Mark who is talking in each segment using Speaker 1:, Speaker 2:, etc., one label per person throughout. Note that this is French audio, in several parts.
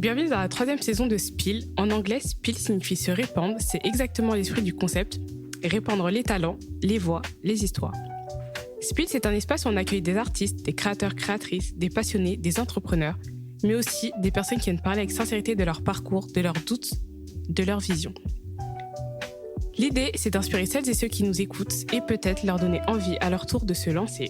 Speaker 1: Bienvenue dans la 3e saison de Spill. En anglais, Spill signifie se répandre, c'est exactement l'esprit du concept. Répandre les talents, les voix, les histoires. Spill, c'est un espace où on accueille des artistes, des créateurs, créatrices, des passionnés, des entrepreneurs, mais aussi des personnes qui viennent parler avec sincérité de leur parcours, de leurs doutes, de leur vision. L'idée, c'est d'inspirer celles et ceux qui nous écoutent et peut-être leur donner envie à leur tour de se lancer.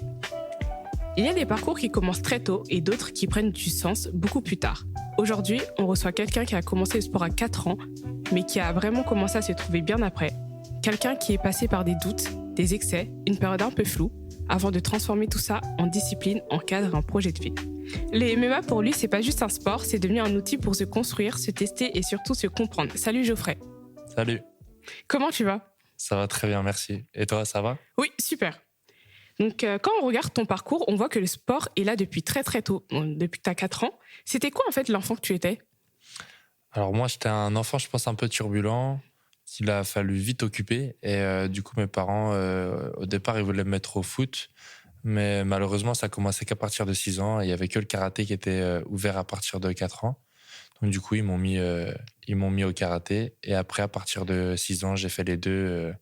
Speaker 1: Il y a des parcours qui commencent très tôt et d'autres qui prennent du sens beaucoup plus tard. Aujourd'hui, on reçoit quelqu'un qui a commencé le sport à 4 ans, mais qui a vraiment commencé à se trouver bien après. Quelqu'un qui est passé par des doutes, des excès, une période un peu floue, avant de transformer tout ça en discipline, en cadre, un projet de vie. Les MMA pour lui, c'est pas juste un sport, c'est devenu un outil pour se construire, se tester et surtout se comprendre. Salut Geoffrey.
Speaker 2: Salut.
Speaker 1: Comment tu vas ?
Speaker 2: Ça va très bien, merci. Et toi, ça va ?
Speaker 1: Oui, super. Donc, quand on regarde ton parcours, on voit que le sport est là depuis très très tôt, depuis que tu as 4 ans. C'était quoi en fait l'enfant que tu étais ?
Speaker 2: Alors moi, j'étais un enfant, je pense, un peu turbulent, qu'il a fallu vite occuper. Et du coup, mes parents, au départ, ils voulaient me mettre au foot. Mais malheureusement, ça commençait qu'à partir de 6 ans. Et il n'y avait que le karaté qui était ouvert à partir de 4 ans. Donc du coup, ils m'ont mis au karaté. Et après, à partir de 6 ans, j'ai fait les deux,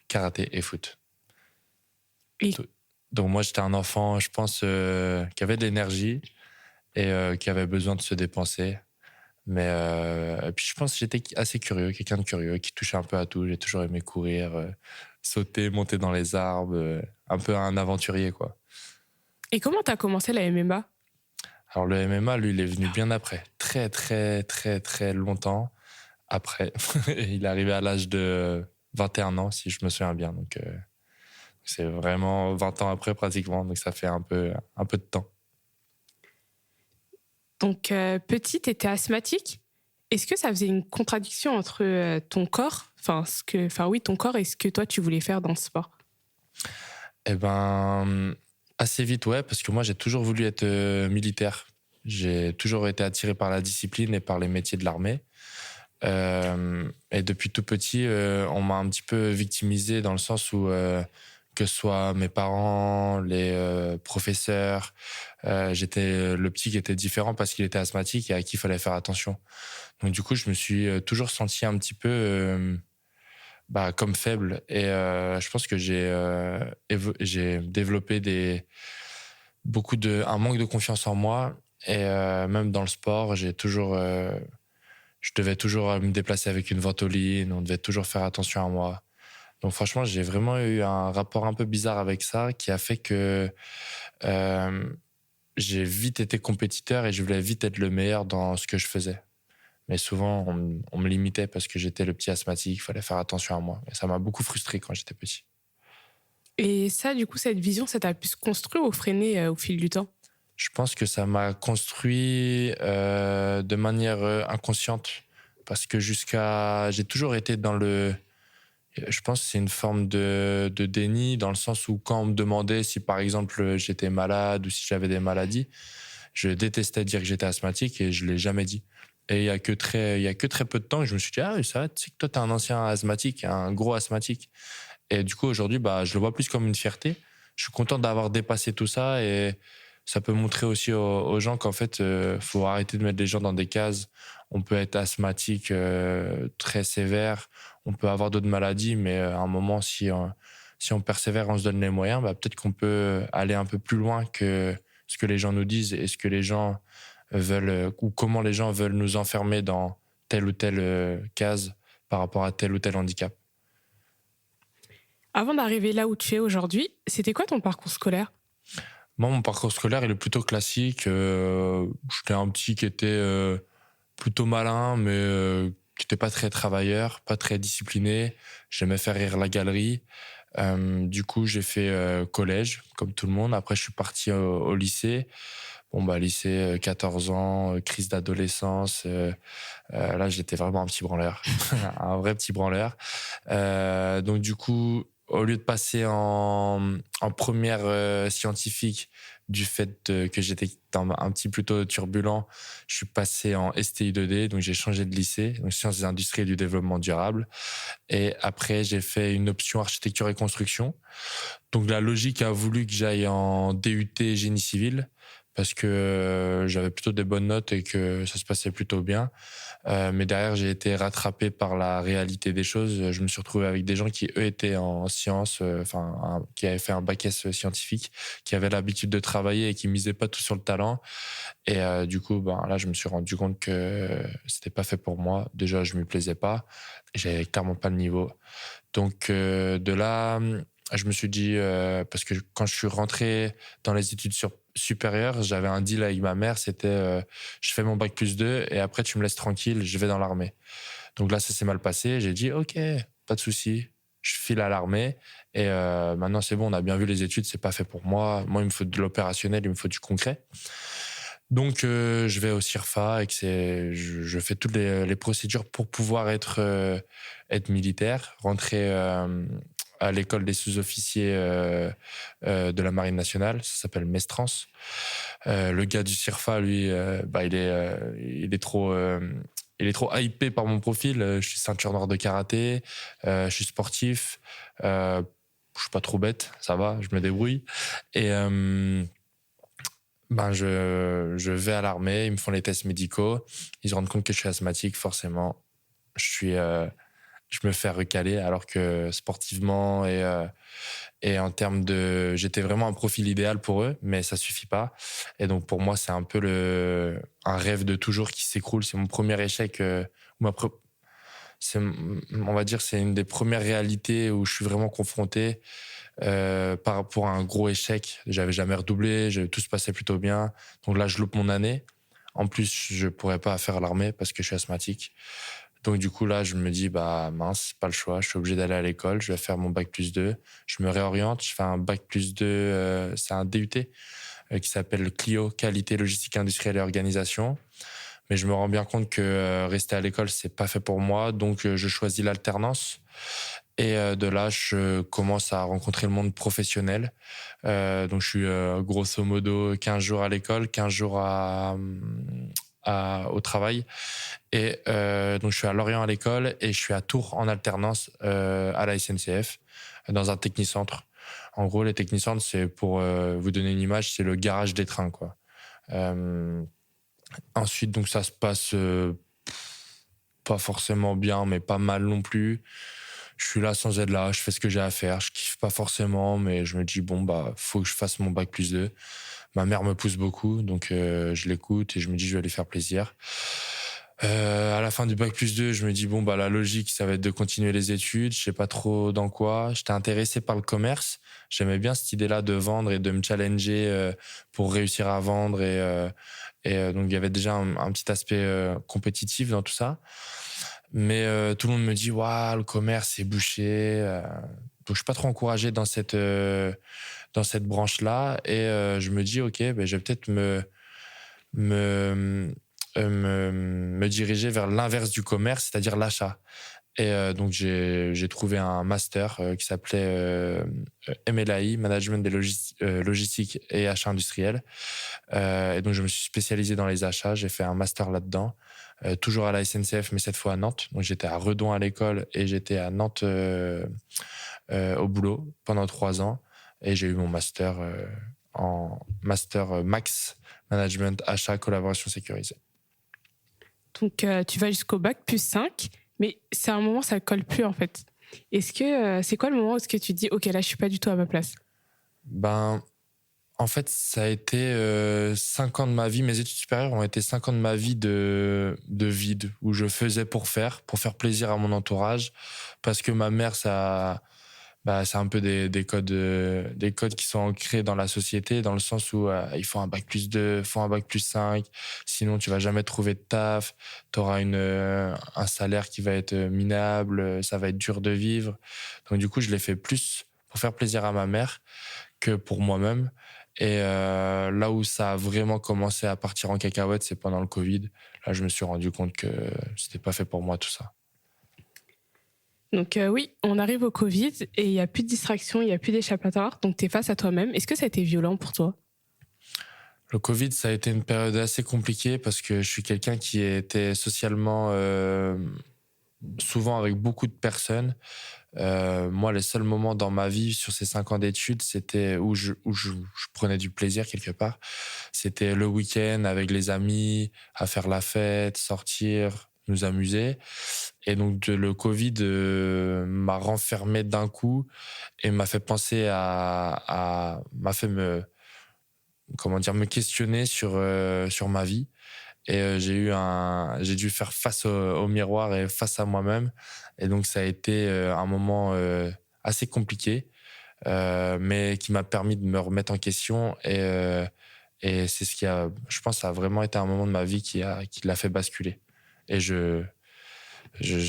Speaker 2: karaté et foot.
Speaker 1: Et...
Speaker 2: Donc moi, j'étais un enfant, je pense, qui avait de l'énergie et qui avait besoin de se dépenser. Mais et puis je pense que j'étais assez curieux, quelqu'un de curieux, qui touchait un peu à tout. J'ai toujours aimé courir, sauter, monter dans les arbres, un peu un aventurier, quoi.
Speaker 1: Et comment tu as commencé la MMA ?
Speaker 2: Alors le MMA, lui, il est venu bien après, très très très très longtemps après. Il est arrivé à l'âge de 21 ans, si je me souviens bien. Donc c'est vraiment 20 ans après pratiquement, donc ça fait un peu de temps.
Speaker 1: Donc, petit, tu étais asthmatique. Est-ce que ça faisait une contradiction entre ton corps, ton corps et ce que toi, tu voulais faire dans le sport ?
Speaker 2: Eh ben, assez vite, ouais, parce que moi, j'ai toujours voulu être militaire. J'ai toujours été attiré par la discipline et par les métiers de l'armée. Et depuis tout petit, on m'a un petit peu victimisé dans le sens où, que ce soit mes parents, les professeurs, j'étais le petit qui était différent parce qu'il était asthmatique et à qui il fallait faire attention. Donc du coup, je me suis toujours senti un petit peu comme faible. Et je pense que j'ai développé un manque de confiance en moi. Et même dans le sport, je devais toujours me déplacer avec une ventoline, on devait toujours faire attention à moi. Donc franchement, j'ai vraiment eu un rapport un peu bizarre avec ça qui a fait que j'ai vite été compétiteur et je voulais vite être le meilleur dans ce que je faisais. Mais souvent, on me limitait parce que j'étais le petit asthmatique, il fallait faire attention à moi. Et ça m'a beaucoup frustré quand j'étais petit.
Speaker 1: Et ça, du coup, cette vision, ça t'a pu se construire ou freiner au fil du temps ?
Speaker 2: Je pense que ça m'a construit de manière inconsciente parce que j'ai toujours été dans le... Je pense que c'est une forme de déni dans le sens où quand on me demandait si par exemple j'étais malade ou si j'avais des maladies, je détestais dire que j'étais asthmatique et je l'ai jamais dit. Et il y a que très peu de temps que je me suis dit ça va, tu sais que toi t'es un ancien asthmatique, un gros asthmatique. Et du coup aujourd'hui je le vois plus comme une fierté. Je suis content d'avoir dépassé tout ça et ça peut montrer aussi aux gens qu'en fait faut arrêter de mettre les gens dans des cases. On peut être asthmatique très sévère, on peut avoir d'autres maladies, mais à un moment si on persévère, on se donne les moyens, peut-être qu'on peut aller un peu plus loin que ce que les gens nous disent et ce que les gens veulent ou comment les gens veulent nous enfermer dans telle ou telle case par rapport à tel ou tel handicap.
Speaker 1: Avant d'arriver là où tu es aujourd'hui, c'était quoi ton parcours scolaire ?
Speaker 2: Moi, mon parcours scolaire, il est plutôt classique. J'étais un petit qui était plutôt malin, mais qui n'était pas très travailleur, pas très discipliné. J'aimais faire rire la galerie. Du coup, j'ai fait collège, comme tout le monde. Après, je suis parti au lycée. Lycée, 14 ans, crise d'adolescence. Là, j'étais vraiment un petit branleur, un vrai petit branleur. Donc, du coup, au lieu de passer en première scientifique, du fait que j'étais un petit plutôt turbulent, je suis passé en STI 2D, donc j'ai changé de lycée, donc Sciences des Industries et du Développement Durable. Et après, j'ai fait une option architecture et construction. Donc la logique a voulu que j'aille en DUT génie civil, parce que j'avais plutôt des bonnes notes et que ça se passait plutôt bien. Mais derrière, j'ai été rattrapé par la réalité des choses. Je me suis retrouvé avec des gens qui, eux, étaient en sciences, qui avaient fait un bac S scientifique, qui avaient l'habitude de travailler et qui misaient pas tout sur le talent. Et du coup, là, je me suis rendu compte que c'était pas fait pour moi. Déjà, je m'y plaisais pas. J'avais clairement pas le niveau. Donc, de là, je me suis dit, parce que quand je suis rentré dans les études supérieures, j'avais un deal avec ma mère, c'était je fais mon bac plus 2 et après tu me laisses tranquille, je vais dans l'armée. Donc là, ça s'est mal passé. J'ai dit, OK, pas de souci. Je file à l'armée et maintenant c'est bon, on a bien vu les études, c'est pas fait pour moi. Moi, il me faut de l'opérationnel, il me faut du concret. Donc, je vais au CIRFA et je fais toutes les procédures pour pouvoir être militaire, rentrer à l'école des sous-officiers de la Marine nationale. Ça s'appelle Mestrance. Le gars du CIRFA, lui, il est trop hypé par mon profil. Je suis ceinture noire de karaté, je suis sportif, je suis pas trop bête, ça va, je me débrouille. Et je vais à l'armée, ils me font les tests médicaux, ils se rendent compte que je suis asthmatique, forcément. Je me fais recaler alors que sportivement et en termes de... J'étais vraiment un profil idéal pour eux, mais ça suffit pas. Et donc pour moi, c'est un peu un rêve de toujours qui s'écroule. C'est mon premier échec. On va dire c'est une des premières réalités où je suis vraiment confronté par rapport à un gros échec. J'avais jamais redoublé, tout se passait plutôt bien. Donc là, je loupe mon année. En plus, je pourrais pas faire l'armée parce que je suis asthmatique. Donc du coup, là, je me dis, mince, pas le choix, je suis obligé d'aller à l'école, je vais faire mon bac plus 2. Je me réoriente, je fais un bac plus 2, c'est un DUT qui s'appelle Clio, Qualité, Logistique Industrielle et Organisation. Mais je me rends bien compte que rester à l'école, c'est pas fait pour moi, donc je choisis l'alternance. Et de là, je commence à rencontrer le monde professionnel. Donc je suis grosso modo 15 jours à l'école, 15 jours au travail. Et donc je suis à Lorient à l'école et je suis à Tours en alternance à la SNCF dans un technicentre. En gros, les technicentres, c'est pour vous donner une image, c'est le garage des trains, quoi. Ensuite, donc ça se passe pas forcément bien, mais pas mal non plus. Je suis là sans être là, je fais ce que j'ai à faire, je kiffe pas forcément, mais je me dis faut que je fasse mon bac plus 2. Ma mère me pousse beaucoup, donc je l'écoute et je me dis je vais lui faire plaisir. À la fin du bac plus 2, je me dis la logique, ça va être de continuer les études. Je sais pas trop dans quoi. J'étais intéressé par le commerce. J'aimais bien cette idée-là de vendre et de me challenger pour réussir à vendre. Donc, il y avait déjà un petit aspect compétitif dans tout ça. Mais tout le monde me dit, waouh, le commerce, c'est bouché. Donc, je suis pas trop encouragé dans cette branche-là. Et je me dis, OK, je vais peut-être me diriger vers l'inverse du commerce, c'est-à-dire l'achat. Et donc, j'ai trouvé un master qui s'appelait MLAI, Management des logistiques et achats industriels. Et donc, je me suis spécialisé dans les achats. J'ai fait un master là-dedans, toujours à la SNCF, mais cette fois à Nantes. Donc, j'étais à Redon à l'école et j'étais à Nantes au boulot pendant 3 ans. Et j'ai eu mon master en master Max, Management, Achat, Collaboration sécurisée.
Speaker 1: Donc, tu vas jusqu'au bac plus 5, mais c'est un moment, ça ne colle plus en fait. Est-ce que c'est quoi le moment où est-ce que tu te dis, OK, là, je ne suis pas du tout à ma place?
Speaker 2: En fait, ça a été 5 ans de ma vie. Mes études supérieures ont été 5 ans de ma vie de vide, où je faisais pour faire plaisir à mon entourage, parce que ma mère, c'est un peu des codes qui sont ancrés dans la société, dans le sens où il faut un bac plus 2, il faut un bac plus 5, sinon tu vas jamais trouver de taf, tu auras un salaire qui va être minable, ça va être dur de vivre. Donc du coup, je l'ai fait plus pour faire plaisir à ma mère que pour moi-même. Et là où ça a vraiment commencé à partir en cacahuète, c'est pendant le Covid. Là, je me suis rendu compte que c'était pas fait pour moi tout ça.
Speaker 1: Donc oui, on arrive au Covid et il n'y a plus de distraction, il n'y a plus d'échappatoire, donc tu es face à toi-même. Est-ce que ça a été violent pour toi?
Speaker 2: Le Covid, ça a été une période assez compliquée parce que je suis quelqu'un qui était socialement souvent avec beaucoup de personnes. Moi, les seuls moments dans ma vie sur ces 5 ans d'études, c'était où je prenais du plaisir quelque part. C'était le week-end avec les amis, à faire la fête, sortir, nous amuser. Et donc, le Covid m'a renfermé d'un coup et m'a fait penser m'a fait comment dire, me questionner sur ma vie. Et j'ai dû faire face au miroir et face à moi-même. Et donc, ça a été un moment assez compliqué, mais qui m'a permis de me remettre en question. Et c'est ce qui a, je pense, ça a vraiment été un moment de ma vie qui l'a fait basculer. Et je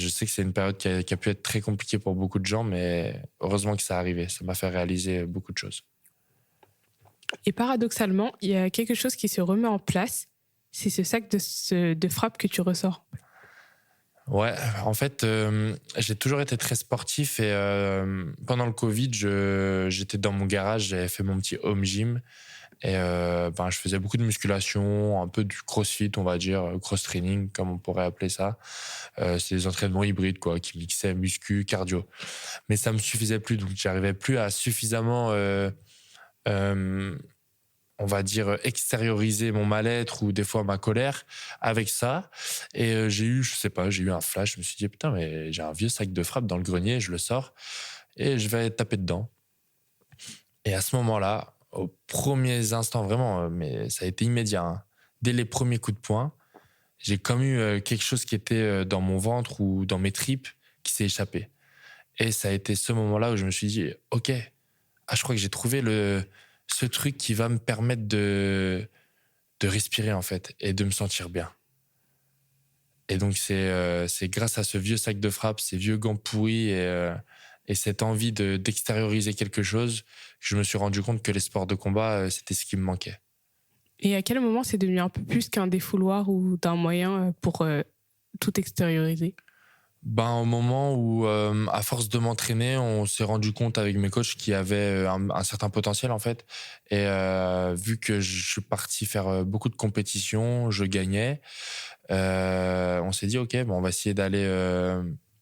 Speaker 2: sais que c'est une période qui a pu être très compliquée pour beaucoup de gens, mais heureusement que ça est arrivé. Ça m'a fait réaliser beaucoup de choses.
Speaker 1: Et paradoxalement, il y a quelque chose qui se remet en place. C'est ce sac de frappe que tu ressors.
Speaker 2: Ouais, en fait, j'ai toujours été très sportif et pendant le Covid, j'étais dans mon garage, j'avais fait mon petit home gym et je faisais beaucoup de musculation, un peu du crossfit, on va dire, cross-training, comme on pourrait appeler ça. C'est des entraînements hybrides, quoi, qui mixaient muscu, cardio. Mais ça me suffisait plus, donc j'arrivais plus à suffisamment euh, on va dire, extérioriser mon mal-être ou des fois ma colère avec ça. Et j'ai eu un flash. Je me suis dit, putain, mais j'ai un vieux sac de frappe dans le grenier, je le sors et je vais taper dedans. Et à ce moment-là, aux premiers instants, vraiment, mais ça a été immédiat, hein, dès les premiers coups de poing, j'ai comme eu quelque chose qui était dans mon ventre ou dans mes tripes qui s'est échappé. Et ça a été ce moment-là où je me suis dit, OK, je crois que j'ai trouvé ce truc qui va me permettre de respirer, en fait, et de me sentir bien. Et donc, c'est grâce à ce vieux sac de frappe, ces vieux gants pourris et cette envie d'extérioriser quelque chose que je me suis rendu compte que les sports de combat, c'était ce qui me manquait.
Speaker 1: Et à quel moment c'est devenu un peu plus qu'un défouloir ou d'un moyen pour tout extérioriser?
Speaker 2: Au moment où, à force de m'entraîner, on s'est rendu compte avec mes coachs qu'il y avait un certain potentiel, en fait. Et vu que je suis parti faire beaucoup de compétitions, je gagnais, on s'est dit, OK, bon, on va essayer d'aller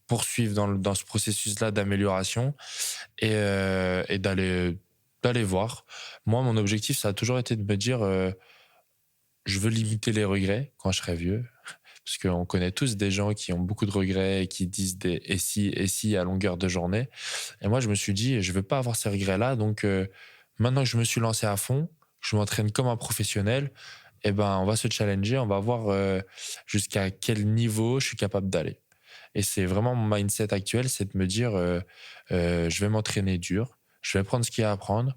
Speaker 2: poursuivre dans ce processus-là d'amélioration et d'aller voir. Moi, mon objectif, ça a toujours été de me dire, je veux limiter les regrets quand je serai vieux. Parce qu'on connaît tous des gens qui ont beaucoup de regrets et qui disent des et si à longueur de journée. Et moi, je me suis dit, je veux pas avoir ces regrets-là. Donc, maintenant que je me suis lancé à fond, que je m'entraîne comme un professionnel, eh ben, on va se challenger, on va voir jusqu'à quel niveau je suis capable d'aller. Et c'est vraiment mon mindset actuel, c'est de me dire, je vais m'entraîner dur, je vais prendre ce qu'il y a à prendre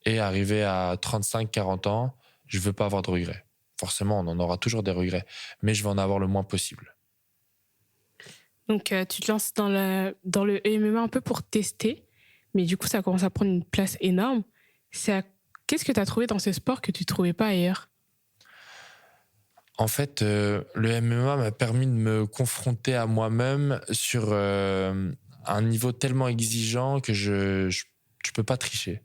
Speaker 2: et arriver à 35-40 ans, je veux pas avoir de regrets. Forcément, on en aura toujours des regrets, mais je vais en avoir le moins possible.
Speaker 1: Donc, tu te lances dans le MMA un peu pour tester, mais du coup, ça commence à prendre une place énorme. Qu'est-ce que tu as trouvé dans ce sport que tu ne trouvais pas ailleurs?
Speaker 2: En fait, le MMA m'a permis de me confronter à moi-même sur un niveau tellement exigeant que tu peux pas tricher.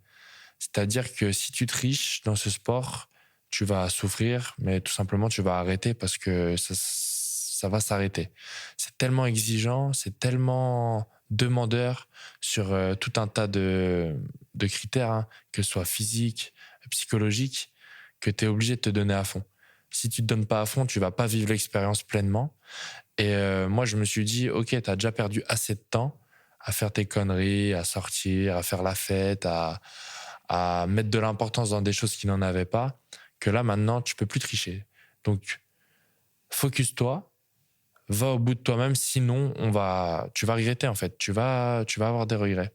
Speaker 2: C'est-à-dire que si tu triches dans ce sport, tu vas souffrir, mais tout simplement, tu vas arrêter parce que ça va s'arrêter. C'est tellement exigeant, c'est tellement demandeur sur tout un tas de critères, hein, que ce soit physique, psychologique, que tu es obligé de te donner à fond. Si tu te donnes pas à fond, tu vas pas vivre l'expérience pleinement. Et moi, je me suis dit, OK, tu as déjà perdu assez de temps à faire tes conneries, à sortir, à faire la fête, à mettre de l'importance dans des choses qui n'en avaient pas, que là, maintenant, tu peux plus tricher. Donc, focus-toi, va au bout de toi-même, sinon, tu vas regretter, en fait. Tu vas avoir des regrets.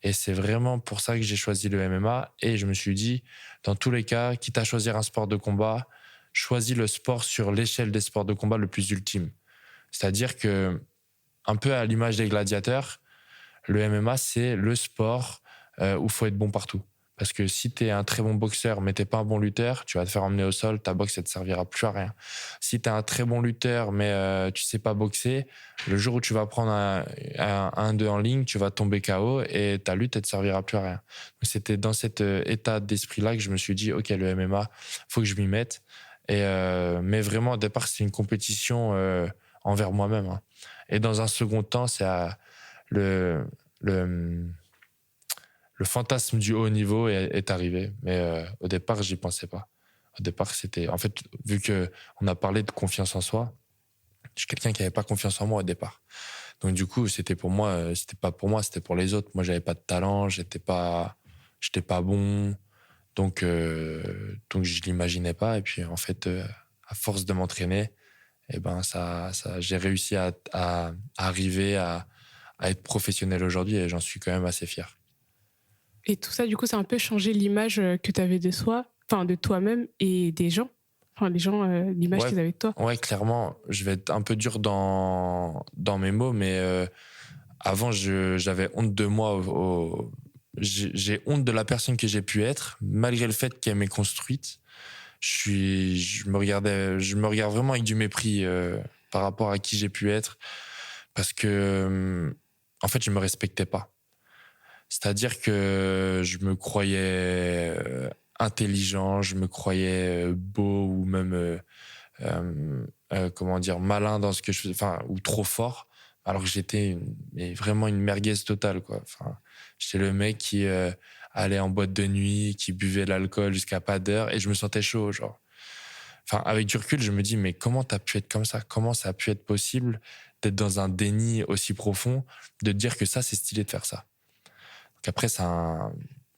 Speaker 2: Et c'est vraiment pour ça que j'ai choisi le MMA. Et je me suis dit, dans tous les cas, quitte à choisir un sport de combat, choisis le sport sur l'échelle des sports de combat le plus ultime. C'est-à-dire que, un peu à l'image des gladiateurs, le MMA, c'est le sport où il faut être bon partout. Parce que si tu es un très bon boxeur, mais tu n'es pas un bon lutteur, tu vas te faire emmener au sol, ta boxe, ne te servira plus à rien. Si tu es un très bon lutteur, mais tu ne sais pas boxer, le jour où tu vas prendre un 1-2 en ligne, tu vas tomber KO et ta lutte, elle ne te servira plus à rien. Donc, c'était dans cet état d'esprit-là que je me suis dit, OK, le MMA, il faut que je m'y mette. Mais vraiment, au départ, c'est une compétition envers moi-même, hein. Et dans un second temps, c'est le le, le fantasme du haut niveau est arrivé. Mais au départ, j'y pensais pas. Au départ, c'était... En fait, vu qu'on a parlé de confiance en soi, je suis quelqu'un qui n'avait pas confiance en moi au départ. Donc du coup, c'était pour moi, c'était pas pour moi, c'était pour les autres. Moi, j'avais pas de talent, j'étais pas bon. Donc je l'imaginais pas. Et puis en fait, à force de m'entraîner, et ben j'ai réussi à arriver à être professionnel aujourd'hui et j'en suis quand même assez fier.
Speaker 1: Et tout ça, du coup, ça a un peu changé l'image que tu avais de soi, enfin de toi-même et des gens. Enfin, les gens, l'image
Speaker 2: Ouais,
Speaker 1: qu'ils avaient de toi.
Speaker 2: ouais, clairement, je vais être un peu dur dans mes mots, mais avant, j'avais honte de moi. J'ai honte de la personne que j'ai pu être, malgré le fait qu'elle m'ait construite. Je me regarde vraiment avec du mépris par rapport à qui j'ai pu être, parce que en fait, je me respectais pas. C'est-à-dire que je me croyais intelligent, je me croyais beau ou même comment dire, malin dans ce que je faisais, enfin, ou trop fort, alors que mais vraiment une merguez totale, quoi. Enfin, j'étais le mec qui allait en boîte de nuit, qui buvait de l'alcool jusqu'à pas d'heure, et je me sentais chaud, genre. Enfin, avec du recul, je me dis, mais comment t'as pu être comme ça? Comment ça a pu être possible d'être dans un déni aussi profond, de te dire que ça, c'est stylé de faire ça? Donc après,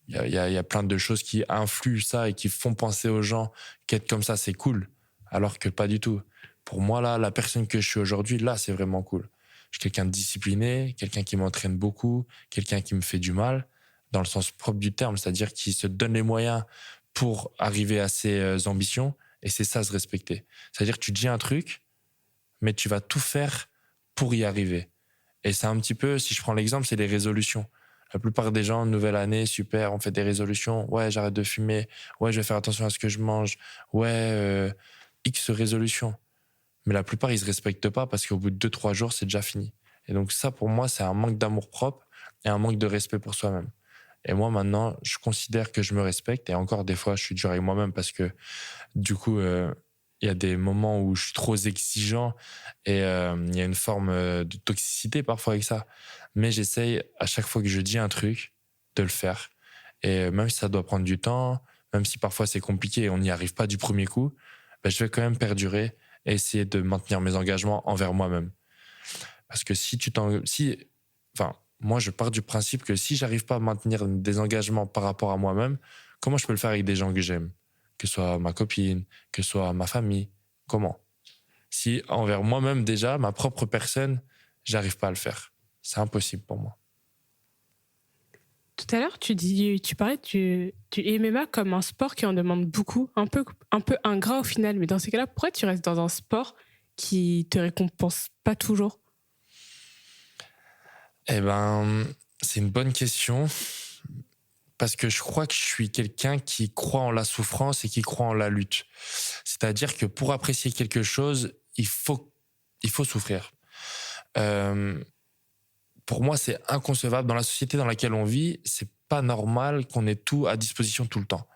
Speaker 2: il y a plein de choses qui influent ça et qui font penser aux gens qu'être comme ça, c'est cool, alors que pas du tout. Pour moi, là, la personne que je suis aujourd'hui, là, c'est vraiment cool. Je suis quelqu'un de discipliné, quelqu'un qui m'entraîne beaucoup, quelqu'un qui me fait du mal, dans le sens propre du terme, c'est-à-dire qui se donne les moyens pour arriver à ses ambitions, et c'est ça, se respecter. C'est-à-dire que tu te dis un truc, mais tu vas tout faire pour y arriver. Et c'est un petit peu, si je prends l'exemple, c'est les résolutions. La plupart des gens, nouvelle année, super, on fait des résolutions. Ouais, j'arrête de fumer. Ouais, je vais faire attention à ce que je mange. Ouais, X résolutions. Mais la plupart, ils se respectent pas parce qu'au bout de 2-3 jours, c'est déjà fini. Et donc ça, pour moi, c'est un manque d'amour propre et un manque de respect pour soi-même. Et moi, maintenant, je considère que je me respecte. Et encore, des fois, je suis dur avec moi-même parce que du coup, il y a des moments où je suis trop exigeant et il y a une forme de toxicité parfois avec ça. Mais j'essaye, à chaque fois que je dis un truc, de le faire. Et même si ça doit prendre du temps, même si parfois c'est compliqué et on n'y arrive pas du premier coup, ben, je vais quand même perdurer et essayer de maintenir mes engagements envers moi-même. Parce que enfin, moi, je pars du principe que si j'arrive pas à maintenir des engagements par rapport à moi-même, comment je peux le faire avec des gens que j'aime? Que ce soit ma copine, que ce soit ma famille. Comment? Si envers moi-même déjà, ma propre personne, j'arrive pas à le faire. C'est impossible pour moi.
Speaker 1: Tout à l'heure, tu parlais du MMA comme un sport qui en demande beaucoup, un peu ingrat au final. Mais dans ces cas-là, pourquoi tu restes dans un sport qui te récompense pas toujours?
Speaker 2: Eh ben, c'est une bonne question. Parce que je crois que je suis quelqu'un qui croit en la souffrance et qui croit en la lutte. C'est-à-dire que pour apprécier quelque chose, il faut souffrir. Euh, pour moi, c'est inconcevable. Dans la société dans laquelle on vit, c'est pas normal qu'on ait tout à disposition tout le temps.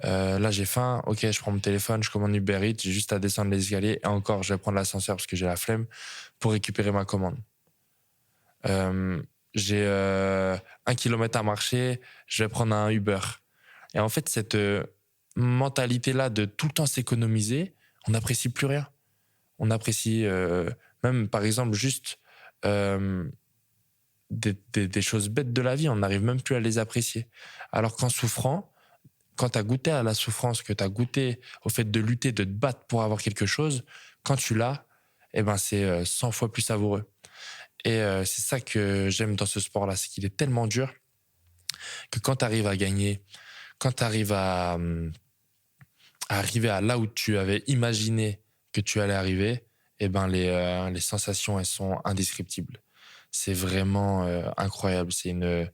Speaker 2: Là, j'ai faim. Ok, je prends mon téléphone, je commande Uber Eats, j'ai juste à descendre les escaliers. Et encore, je vais prendre l'ascenseur parce que j'ai la flemme pour récupérer ma commande. J'ai 1 kilomètre à marcher, je vais prendre un Uber. Et en fait, cette mentalité-là de tout le temps s'économiser, on n'apprécie plus rien. On apprécie même, par exemple, juste des choses bêtes de la vie, on n'arrive même plus à les apprécier. Alors qu'en souffrant, quand tu as goûté à la souffrance, que tu as goûté au fait de lutter, de te battre pour avoir quelque chose, quand tu l'as, eh ben c'est 100 fois plus savoureux. Et c'est ça que j'aime dans ce sport-là, c'est qu'il est tellement dur que quand tu arrives à gagner, quand tu arrives à arriver à là où tu avais imaginé que tu allais arriver, eh ben les sensations, elles sont indescriptibles. C'est vraiment incroyable. C'est une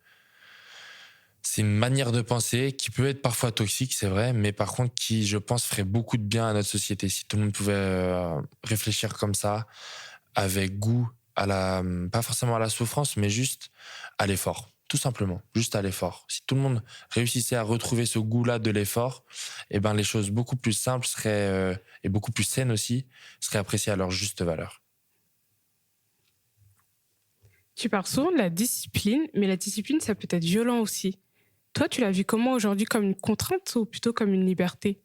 Speaker 2: manière de penser qui peut être parfois toxique, c'est vrai, mais par contre qui, je pense, ferait beaucoup de bien à notre société. Si tout le monde pouvait réfléchir comme ça, avec goût, pas forcément à la souffrance, mais juste à l'effort. Tout simplement, juste à l'effort. Si tout le monde réussissait à retrouver ce goût-là de l'effort, eh ben les choses beaucoup plus simples et beaucoup plus saines aussi, seraient appréciées à leur juste valeur.
Speaker 1: Tu parles souvent de la discipline, mais la discipline, ça peut être violent aussi. Toi, tu l'as vu comment aujourd'hui, comme une contrainte ou plutôt comme une liberté?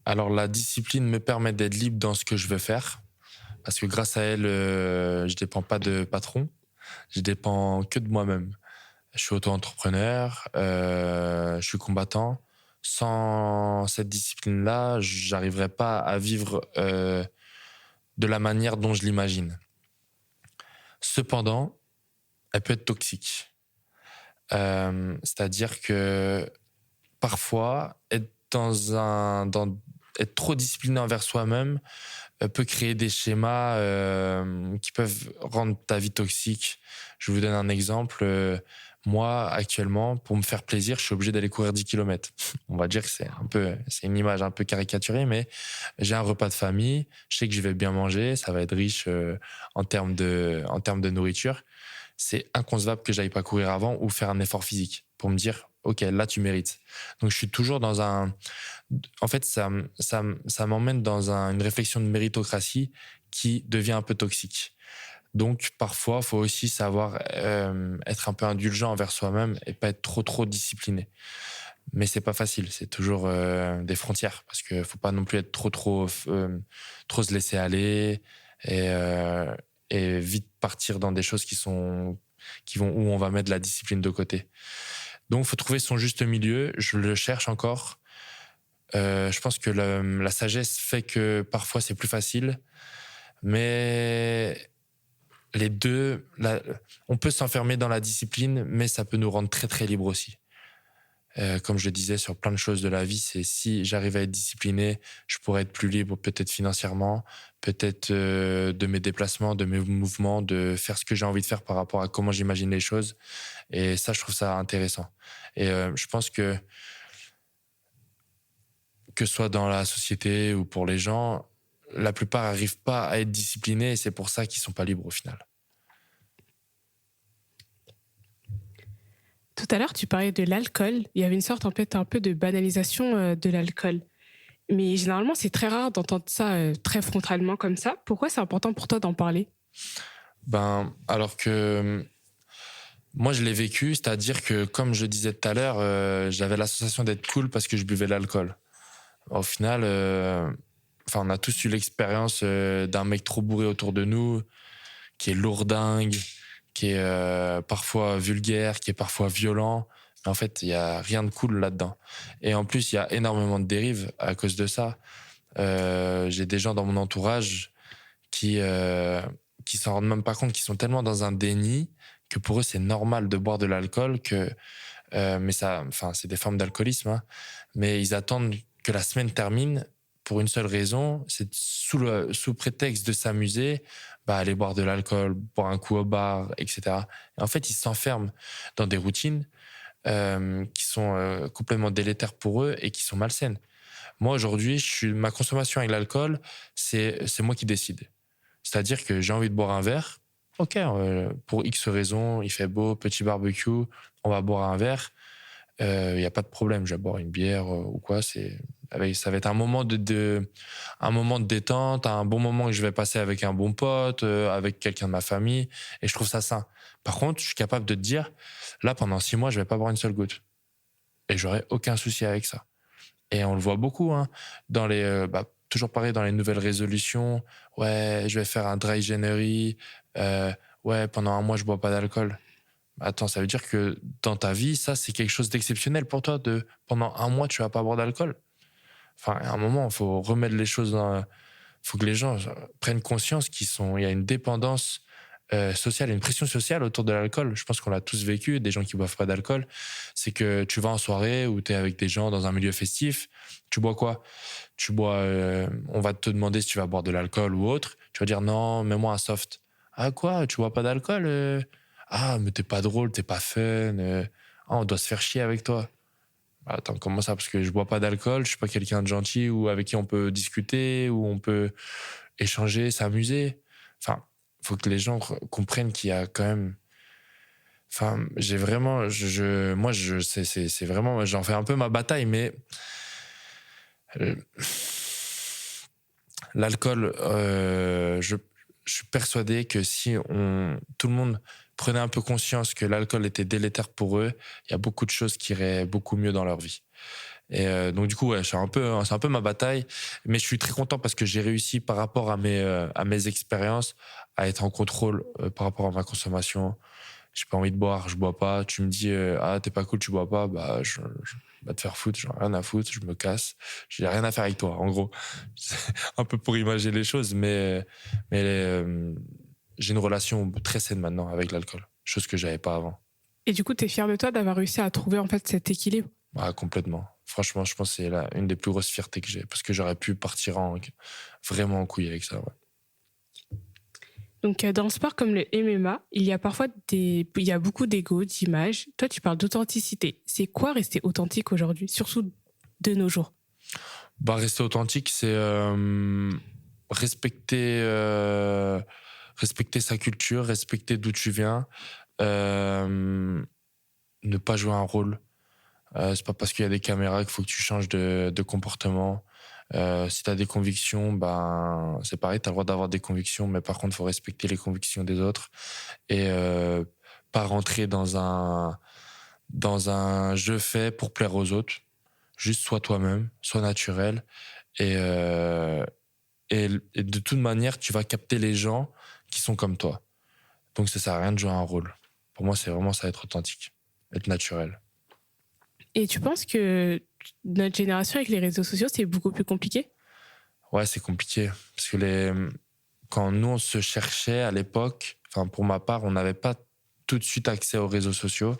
Speaker 2: Alors, la discipline me permet d'être libre dans ce que je veux faire, parce que grâce à elle, je dépends pas de patron, je dépends que de moi-même. Je suis auto-entrepreneur, je suis combattant. Sans cette discipline-là, j'arriverais pas à vivre de la manière dont je l'imagine. Cependant, elle peut être toxique. C'est-à-dire que parfois, être trop discipliné envers soi-même peut créer des schémas qui peuvent rendre ta vie toxique. Je vous donne un exemple. Moi, actuellement, pour me faire plaisir, je suis obligé d'aller courir 10 kilomètres. On va dire que c'est une image un peu caricaturée, mais j'ai un repas de famille. Je sais que je vais bien manger. Ça va être riche en termes de nourriture. C'est inconcevable que j'aille pas courir avant ou faire un effort physique pour me dire, OK, là, tu mérites. Donc, je suis toujours en fait, ça m'emmène dans une réflexion de méritocratie qui devient un peu toxique. Donc, parfois, il faut aussi savoir être un peu indulgent envers soi-même et pas être trop discipliné. Mais c'est pas facile. C'est toujours des frontières parce qu'il faut pas non plus être trop se laisser aller et, euh, et vite partir dans des choses où on va mettre de la discipline de côté. Donc, il faut trouver son juste milieu. Je le cherche encore. Je pense que la sagesse fait que parfois c'est plus facile, mais les deux, on peut s'enfermer dans la discipline, mais ça peut nous rendre très libre aussi. Comme je le disais sur plein de choses de la vie, c'est si j'arrive à être discipliné, je pourrais être plus libre, peut-être financièrement, peut-être de mes déplacements, de mes mouvements, de faire ce que j'ai envie de faire par rapport à comment j'imagine les choses. Et ça, je trouve ça intéressant. Et je pense que ce soit dans la société ou pour les gens, la plupart n'arrivent pas à être disciplinés et c'est pour ça qu'ils ne sont pas libres au final.
Speaker 1: Tout à l'heure, tu parlais de l'alcool. Il y avait une sorte, en fait, un peu de banalisation de l'alcool. Mais généralement, c'est très rare d'entendre ça très frontalement comme ça. Pourquoi c'est important pour toi d'en parler?
Speaker 2: Alors que moi, je l'ai vécu, c'est-à-dire que, comme je disais tout à l'heure, j'avais la sensation d'être cool parce que je buvais de l'alcool. Au final, on a tous eu l'expérience d'un mec trop bourré autour de nous, qui est lourdingue, qui est parfois vulgaire, qui est parfois violent. Mais en fait, il n'y a rien de cool là-dedans. Et en plus, il y a énormément de dérives à cause de ça. J'ai des gens dans mon entourage qui s'en rendent même pas compte, qui sont tellement dans un déni que pour eux, c'est normal de boire de l'alcool mais c'est des formes d'alcoolisme, hein, mais ils attendent que la semaine termine pour une seule raison, c'est sous prétexte de s'amuser, aller boire de l'alcool, boire un coup au bar, etc. Et en fait, ils s'enferment dans des routines qui sont complètement délétères pour eux et qui sont malsaines. Moi, aujourd'hui, ma consommation avec l'alcool, c'est moi qui décide. C'est-à-dire que j'ai envie de boire un verre. OK, pour X raisons, il fait beau, petit barbecue, on va boire un verre. Il n'y a pas de problème, je vais boire une bière ou quoi. Ça va être un moment un moment de détente, un bon moment que je vais passer avec un bon pote, avec quelqu'un de ma famille. Et je trouve ça sain. Par contre, je suis capable de te dire, là, pendant 6 mois, je vais pas boire une seule goutte. Et j'aurai aucun souci avec ça. Et on le voit beaucoup, hein, toujours pareil dans les nouvelles résolutions. Ouais, je vais faire un dry January. Ouais, pendant un mois, je bois pas d'alcool. Attends, ça veut dire que dans ta vie, ça, c'est quelque chose d'exceptionnel pour toi, pendant un mois, tu vas pas boire d'alcool. Enfin, à un moment, il faut remettre les choses faut que les gens prennent conscience il y a une dépendance sociale, une pression sociale autour de l'alcool. Je pense qu'on l'a tous vécu, des gens qui boivent pas d'alcool. C'est que tu vas en soirée ou tu es avec des gens dans un milieu festif. Tu bois quoi? On va te demander si tu vas boire de l'alcool ou autre. Tu vas dire non, mets-moi un soft. Ah quoi? Tu bois pas d'alcool? Ah, mais t'es pas drôle, t'es pas fun. Ah, on doit se faire chier avec toi. Attends, comment ça? Parce que je bois pas d'alcool, je suis pas quelqu'un de gentil ou avec qui on peut discuter, ou on peut échanger, s'amuser. Enfin, faut que les gens comprennent qu'il y a quand même. Enfin, j'ai vraiment, c'est vraiment, j'en fais un peu ma bataille, mais euh, l'alcool, je suis persuadé que si tout le monde prenait un peu conscience que l'alcool était délétère pour eux, il y a beaucoup de choses qui iraient beaucoup mieux dans leur vie. Et donc du coup, ouais, c'est un peu ma bataille, mais je suis très content parce que j'ai réussi par rapport à mes expériences à être en contrôle par rapport à ma consommation. J'ai pas envie de boire, je bois pas. Tu me dis ah t'es pas cool, tu bois pas, bah je vais te faire foutre, j'en ai rien à foutre, je me casse, j'ai rien à faire avec toi. En gros, c'est un peu pour imaginer les choses, mais j'ai une relation très saine maintenant avec l'alcool, chose que j'avais pas avant.
Speaker 1: Et du coup, tu es fier de toi d'avoir réussi à trouver en fait cet équilibre?
Speaker 2: Ah, complètement. Franchement, je pense que c'est une des plus grosses fiertés que j'ai, parce que j'aurais pu partir vraiment en couille avec ça. Ouais.
Speaker 1: Donc, dans le sport comme le MMA, il y a parfois il y a beaucoup d'ego, d'images. Toi, tu parles d'authenticité. C'est quoi rester authentique aujourd'hui, surtout de nos jours?
Speaker 2: Bah, rester authentique, c'est respecter, respecter sa culture, respecter d'où tu viens, euh, ne pas jouer un rôle. C'est pas parce qu'il y a des caméras qu'il faut que tu changes de comportement. Si tu as des convictions, ben, c'est pareil, tu as le droit d'avoir des convictions, mais par contre, il faut respecter les convictions des autres et pas rentrer dans un jeu fait pour plaire aux autres. Juste sois toi-même, sois naturel et, euh, et de toute manière, tu vas capter les gens qui sont comme toi. Donc ça sert à rien de jouer un rôle. Pour moi, c'est vraiment ça, être authentique, être naturel.
Speaker 1: Et tu penses que notre génération avec les réseaux sociaux, c'est beaucoup plus compliqué?
Speaker 2: Ouais, c'est compliqué. Parce que quand nous, on se cherchait à l'époque, enfin, pour ma part, on n'avait pas tout de suite accès aux réseaux sociaux.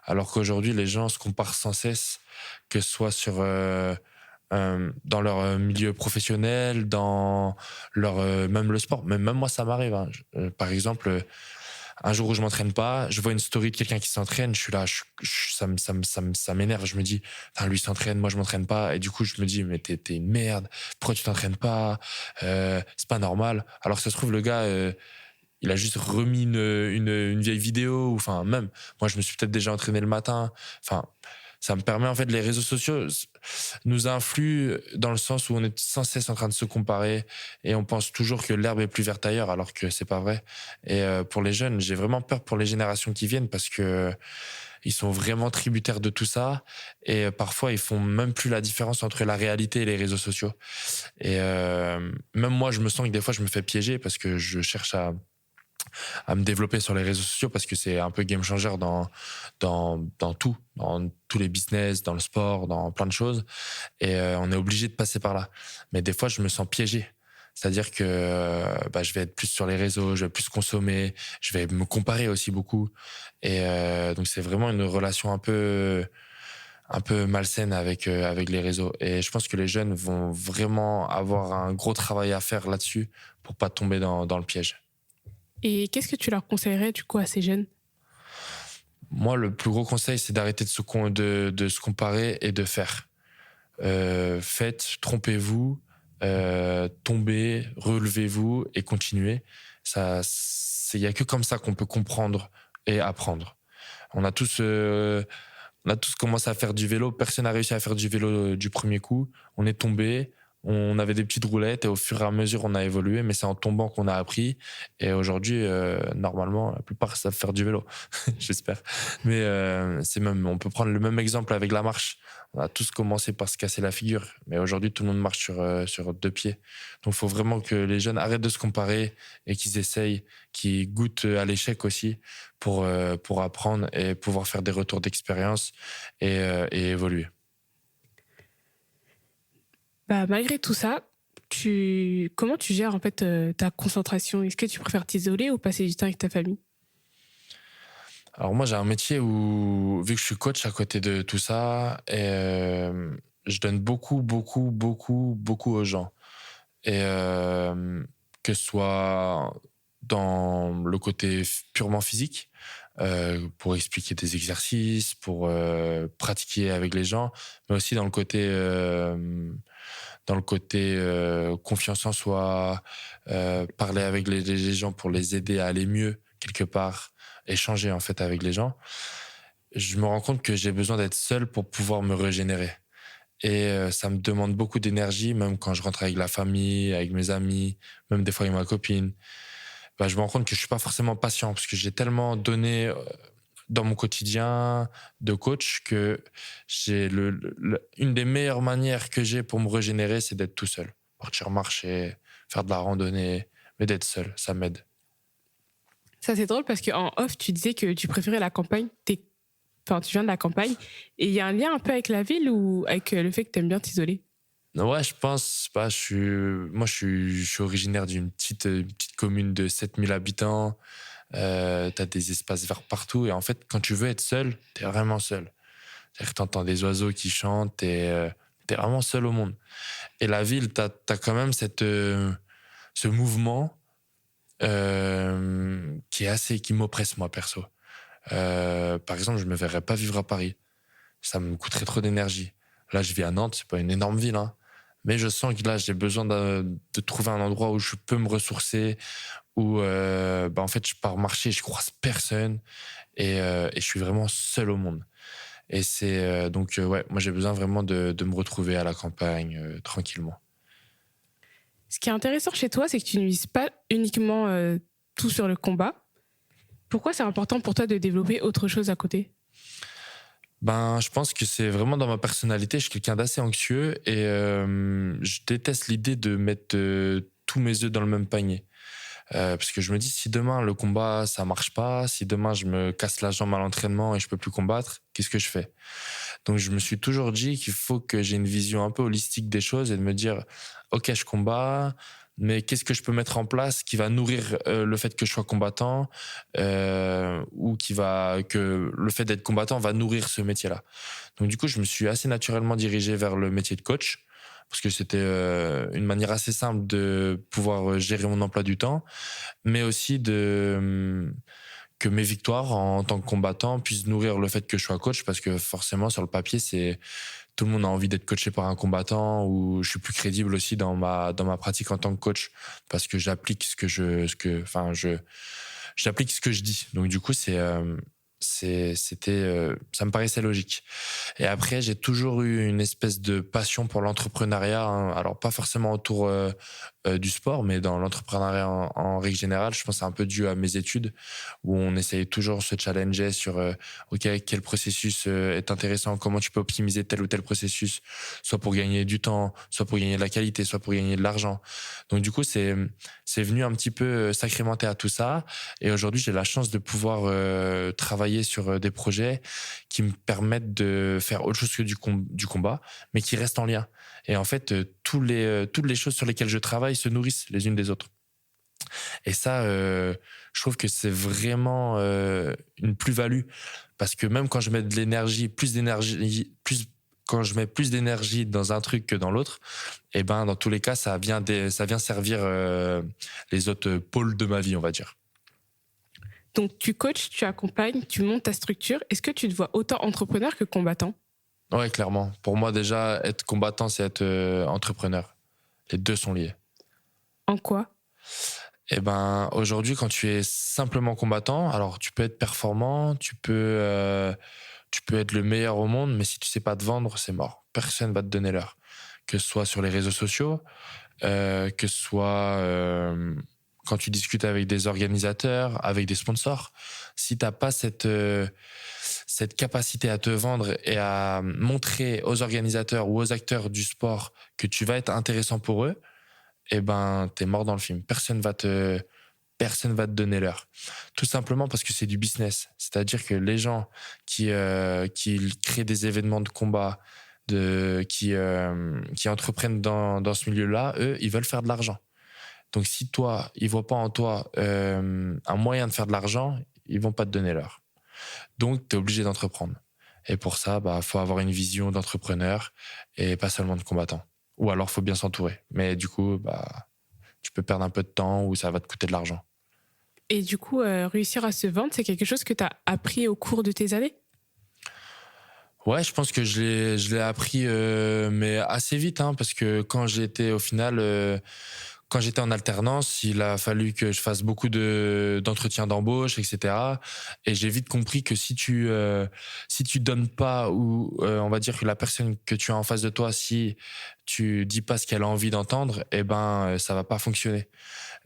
Speaker 2: Alors qu'aujourd'hui, les gens se comparent sans cesse, que ce soit dans leur milieu professionnel, dans même le sport. Même moi, ça m'arrive. Hein. Par exemple, un jour où je m'entraîne pas, je vois une story de quelqu'un qui s'entraîne, je suis là, ça m'énerve. Je me dis, lui s'entraîne, moi je m'entraîne pas. Et du coup, je me dis, mais t'es une merde. Pourquoi tu t'entraînes pas? C'est pas normal. Alors que ça se trouve, le gars, il a juste remis une vieille vidéo. Enfin, même, moi, je me suis peut-être déjà entraîné le matin. Enfin, ça me permet, en fait, les réseaux sociaux nous influent dans le sens où on est sans cesse en train de se comparer et on pense toujours que l'herbe est plus verte ailleurs, alors que c'est pas vrai. Et pour les jeunes, j'ai vraiment peur pour les générations qui viennent parce que ils sont vraiment tributaires de tout ça et parfois ils font même plus la différence entre la réalité et les réseaux sociaux. Et même moi, je me sens que des fois, je me fais piéger parce que je cherche à me développer sur les réseaux sociaux parce que c'est un peu game changer dans tout, dans tous les business, dans le sport, dans plein de choses. Et on est obligé de passer par là. Mais des fois, je me sens piégé. C'est-à-dire que je vais être plus sur les réseaux, je vais plus consommer, je vais me comparer aussi beaucoup. Et donc, c'est vraiment une relation un peu malsaine avec les réseaux. Et je pense que les jeunes vont vraiment avoir un gros travail à faire là-dessus pour pas tomber dans le piège.
Speaker 1: Et qu'est-ce que tu leur conseillerais du coup à ces jeunes?
Speaker 2: Moi, le plus gros conseil, c'est d'arrêter de se comparer et de faire. Faites, trompez-vous, tombez, relevez-vous et continuez. Il y a que comme ça qu'on peut comprendre et apprendre. On a tous, euh, on a tous commencé à faire du vélo. Personne n'a réussi à faire du vélo du premier coup. On est tombé. On avait des petites roulettes et au fur et à mesure, on a évolué. Mais c'est en tombant qu'on a appris. Et aujourd'hui, normalement, la plupart savent faire du vélo. J'espère. Mais on peut prendre le même exemple avec la marche. On a tous commencé par se casser la figure. Mais aujourd'hui, tout le monde marche sur deux pieds. Donc, il faut vraiment que les jeunes arrêtent de se comparer et qu'ils essayent, qu'ils goûtent à l'échec aussi pour apprendre et pouvoir faire des retours d'expérience et évoluer.
Speaker 1: Bah, malgré tout ça, comment tu gères en fait ta concentration? Est-ce que tu préfères t'isoler ou passer du temps avec ta famille?
Speaker 2: Alors moi, j'ai un métier où, vu que je suis coach à côté de tout ça, je donne beaucoup, beaucoup, beaucoup, beaucoup aux gens. Et que ce soit dans le côté purement physique, pour expliquer des exercices, pour pratiquer avec les gens, mais aussi dans le côté confiance en soi, parler avec les gens pour les aider à aller mieux quelque part, échanger en fait avec les gens. Je me rends compte que j'ai besoin d'être seul pour pouvoir me régénérer. Et ça me demande beaucoup d'énergie, même quand je rentre avec la famille, avec mes amis, même des fois avec ma copine. je me rends compte que je suis pas forcément patient parce que j'ai tellement donné dans mon quotidien de coach que j'ai une des meilleures manières que j'ai pour me régénérer, c'est d'être tout seul. Partir marcher, faire de la randonnée, mais d'être seul, ça m'aide.
Speaker 1: Ça, c'est drôle parce qu'en off, tu disais que tu préférais la campagne. Enfin, tu viens de la campagne. Et il y a un lien un peu avec la ville ou avec le fait que tu aimes bien t'isoler?
Speaker 2: Ouais, je pense, je suis originaire d'une petite commune de 7000 habitants. T'as des espaces verts partout. Et en fait, quand tu veux être seul, t'es vraiment seul. C'est-à-dire que t'entends des oiseaux qui chantent, t'es vraiment seul au monde. Et la ville, t'as quand même ce mouvement qui m'oppresse, moi, perso. Par exemple, je me verrais pas vivre à Paris. Ça me coûterait trop d'énergie. Là, je vis à Nantes, c'est pas une énorme ville, hein. Mais je sens que là, j'ai besoin de trouver un endroit où je peux me ressourcer, où en fait, je pars marcher, je croise personne et je suis vraiment seul au monde. Et c'est ouais, moi j'ai besoin vraiment de me retrouver à la campagne tranquillement.
Speaker 1: Ce qui est intéressant chez toi, c'est que tu ne vises pas uniquement tout sur le combat. Pourquoi c'est important pour toi de développer autre chose à côté?
Speaker 2: Je pense que c'est vraiment dans ma personnalité. Je suis quelqu'un d'assez anxieux et je déteste l'idée de mettre tous mes œufs dans le même panier. Parce que je me dis, si demain le combat ça marche pas, si demain je me casse la jambe à l'entraînement et je peux plus combattre, qu'est-ce que je fais? Donc je me suis toujours dit qu'il faut que j'ai une vision un peu holistique des choses et de me dire, ok, je combats, mais qu'est-ce que je peux mettre en place qui va nourrir le fait que je sois combattant ou que le fait d'être combattant va nourrir ce métier-là. Donc du coup, je me suis assez naturellement dirigé vers le métier de coach parce que c'était une manière assez simple de pouvoir gérer mon emploi du temps, mais aussi que mes victoires en tant que combattant puissent nourrir le fait que je sois coach, parce que forcément sur le papier c'est tout le monde a envie d'être coaché par un combattant, ou je suis plus crédible aussi dans ma pratique en tant que coach parce que j'applique j'applique ce que je dis. Donc du coup ça me paraissait logique. Et après, j'ai toujours eu une espèce de passion pour l'entrepreneuriat, hein. Alors pas forcément autour du sport, mais dans l'entrepreneuriat en règle générale. Je pense que c'est un peu dû à mes études, où on essayait toujours se challenger sur ok, quel processus est intéressant, comment tu peux optimiser tel ou tel processus, soit pour gagner du temps, soit pour gagner de la qualité, soit pour gagner de l'argent. Donc du coup, c'est venu un petit peu s'agrémenter à tout ça. Et aujourd'hui, j'ai la chance de pouvoir travailler sur des projets qui me permettent de faire autre chose que du combat, mais qui restent en lien. Et en fait, toutes les choses sur lesquelles je travaille se nourrissent les unes des autres. Et ça, je trouve que c'est vraiment une plus-value, parce que même quand je mets quand je mets plus d'énergie dans un truc que dans l'autre, et dans tous les cas, ça vient servir les autres pôles de ma vie, on va dire.
Speaker 1: Donc tu coaches, tu accompagnes, tu montes ta structure. Est-ce que tu te vois autant entrepreneur que combattant?
Speaker 2: Ouais, clairement. Pour moi, déjà, être combattant, c'est être entrepreneur. Les deux sont liés.
Speaker 1: En quoi?
Speaker 2: Aujourd'hui, quand tu es simplement combattant, alors tu peux être performant, tu peux être le meilleur au monde, mais si tu sais pas te vendre, c'est mort. Personne va te donner l'heure. Que ce soit sur les réseaux sociaux, que ce soit quand tu discutes avec des organisateurs, avec des sponsors. Si t'as pas cette capacité à te vendre et à montrer aux organisateurs ou aux acteurs du sport que tu vas être intéressant pour eux, t'es mort dans le film. Personne va te donner l'heure. Tout simplement parce que c'est du business. C'est-à-dire que les gens qui créent des événements de combat, qui entreprennent dans ce milieu-là, eux, ils veulent faire de l'argent. Donc si toi, ils voient pas en toi un moyen de faire de l'argent, ils vont pas te donner l'heure. Donc tu es obligé d'entreprendre. Et pour ça, faut avoir une vision d'entrepreneur et pas seulement de combattant. Ou alors faut bien s'entourer. Mais du coup, tu peux perdre un peu de temps ou ça va te coûter de l'argent.
Speaker 1: Et du coup, réussir à se vendre, c'est quelque chose que tu as appris au cours de tes années?
Speaker 2: Ouais, je pense que je l'ai appris, mais assez vite, hein, parce que quand j'étais au final, quand j'étais en alternance, il a fallu que je fasse beaucoup d'entretiens d'embauche, etc. Et j'ai vite compris que si tu donnes pas, ou on va dire que la personne que tu as en face de toi, si tu dis pas ce qu'elle a envie d'entendre, eh ben ça va pas fonctionner.